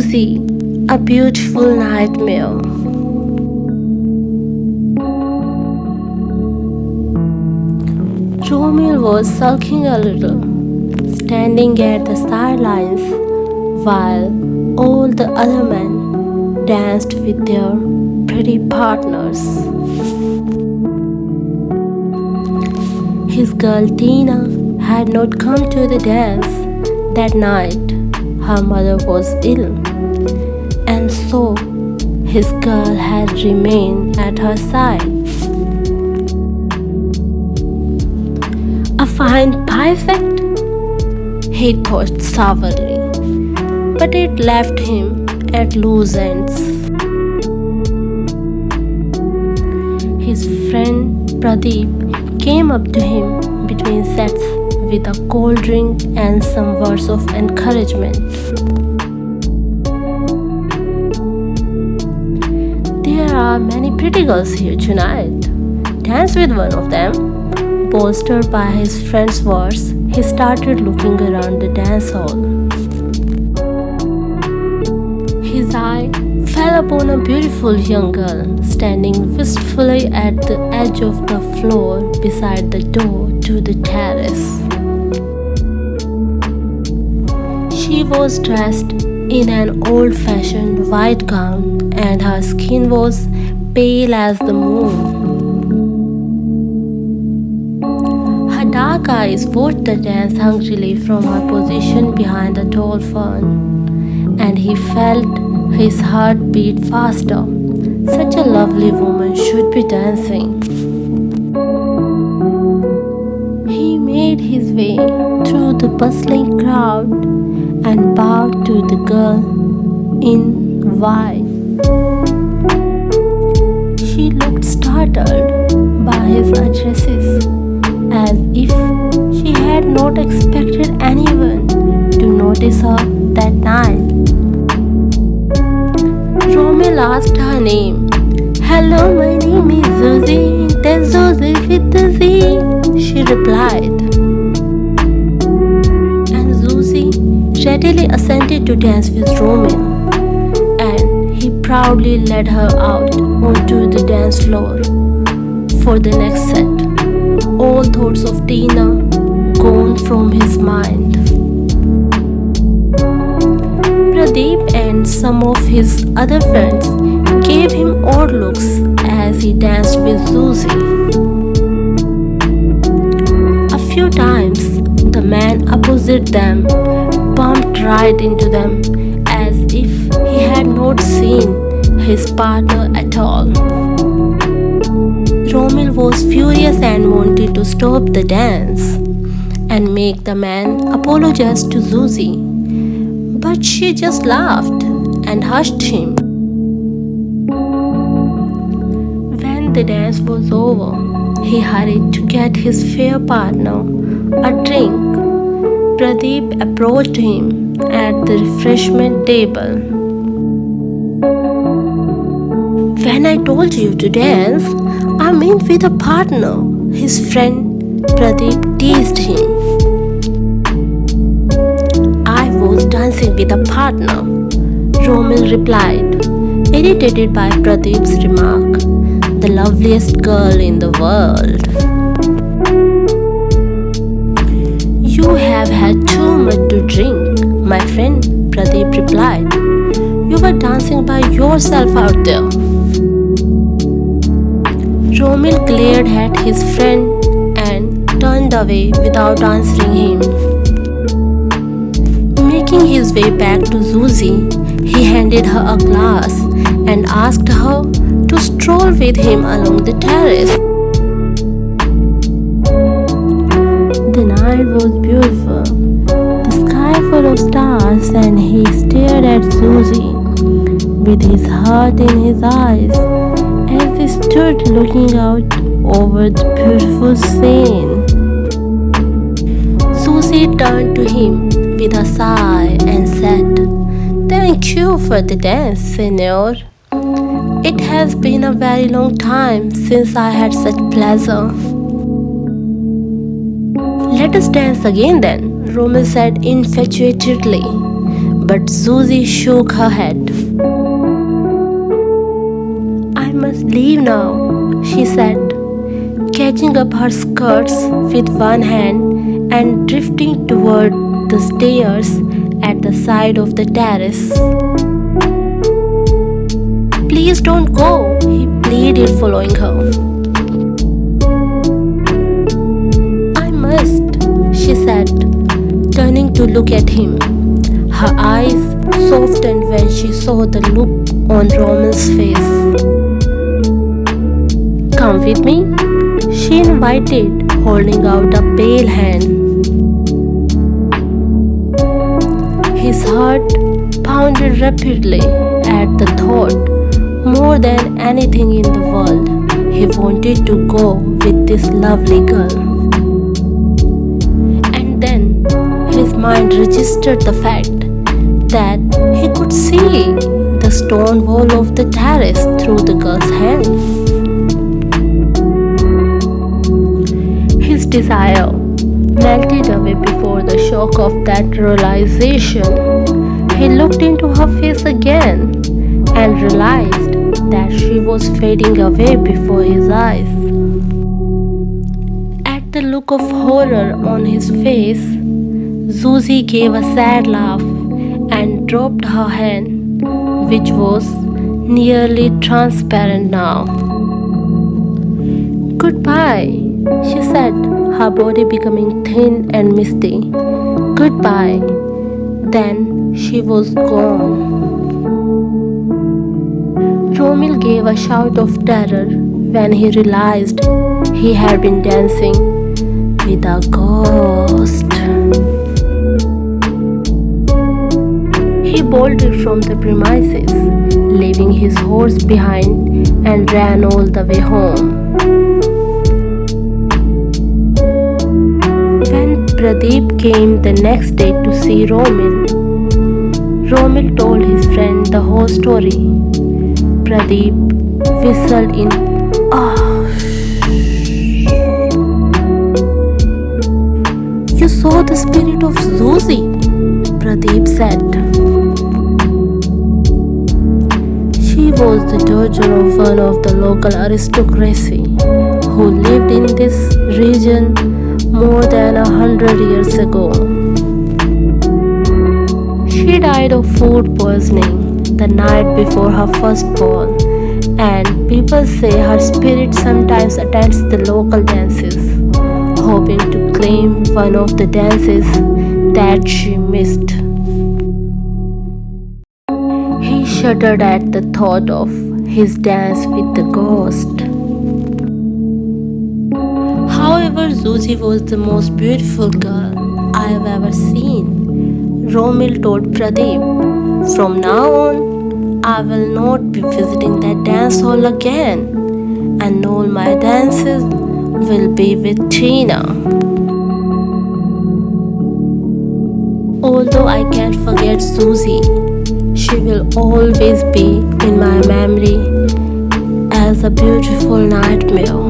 Zuzie, a beautiful nightmare. Romeo was sulking a little, standing at the sidelines while all the other men danced with their pretty partners. His girl Tina had not come to the dance that night. Her mother was ill, and so his girl had remained at her side. A fine perfect, he thought sourly, but it left him at loose ends. His friend Pradeep came up to him between sets with a cold drink and some words of encouragement. There are many pretty girls here tonight. Dance with one of them. Bolstered by his friend's words, he started looking around the dance hall. His eye fell upon a beautiful young girl standing wistfully at the edge of the floor beside the door to the terrace. She was dressed in an old-fashioned white gown and her skin was pale as the moon. Her dark eyes watched the dance hungrily from her position behind the tall fern, and he felt his heart beat faster. Such a lovely woman should be dancing. He made his way through the bustling crowd and bowed to the girl in white. She looked startled by his addresses, as if she had not expected anyone to notice her that night. Romeo asked her name. "Hello, my name is Zuzie. That's Zuzie with the Z," she replied. And Zuzie readily assented to dance with Romeo, and he proudly led her out onto the dance floor for the next set. All thoughts of Tina gone from his mind. Pradeep and some of his other friends gave him odd looks as he danced with Zuzie. A few times, the man opposite them bumped right into them as if he had not seen his partner at all. Romeo was furious and wanted to stop the dance and make the man apologize to Zuzie, but she just laughed and hushed him. When the dance was over, he hurried to get his fair partner a drink. Pradeep approached him at the refreshment table. "When I told you to dance, I meant with a partner," his friend Pradeep teased him. "I was dancing with a partner," Romeo replied, irritated by Pradeep's remark. "The loveliest girl in the world." "You have had too much to drink, my friend," Pradeep replied. "You were dancing by yourself out there." Romeo glared at his friend and turned away without answering him. Making his way back to Zuzie, he handed her a glass and asked her to stroll with him along the terrace. The night was beautiful, the sky full of stars, and he stared at Zuzie with his heart in his eyes as they stood looking out over the beautiful scene. Zuzie turned to him with a sigh and said, "Thank you for the dance, Senor. It has been a very long time since I had such pleasure." "Let us dance again then," Romeo said infatuatedly, But Zuzie shook her head. I must leave now, she said, catching up her skirts with one hand and drifting toward the stairs at the side of the terrace. Please don't go, he pleaded, following her. I must, she said, turning to look at him. Her eyes softened when she saw the look on Romel's face. Come with me, she invited, holding out a pale hand. His heart pounded rapidly at the thought. More than anything in the world, he wanted to go with this lovely girl. And then his mind registered the fact that he could see the stone wall of the terrace through the girl's hand. His desire melted away before the shock of that realization. He looked into her face again and realized that she was fading away before his eyes. At the look of horror on his face, Zuzie gave a sad laugh and dropped her hand, which was nearly transparent now. Goodbye, she said, her body becoming thin and misty. Goodbye. Then she was gone. Romil gave a shout of terror when he realized he had been dancing with a ghost. He bolted from the premises, leaving his horse behind, and ran all the way home. When Pradeep came the next day to see Romil told his friend the whole story. Pradeep whistled in You saw the spirit of Zuzie, Pradeep said. She was the daughter of one of the local aristocracy who lived in this region more than 100 years ago. She died of food poisoning the night before her first ball, and people say her spirit sometimes attends the local dances, hoping to claim one of the dances that she missed. He shuddered at the thought of his dance with the ghost. However, Zuzie was the most beautiful girl I have ever seen. Romil told Pradeep, from now on, I will not be visiting that dance hall again, and all my dances will be with Tina. Although I can't forget Zuzie, she will always be in my memory as a beautiful nightmare.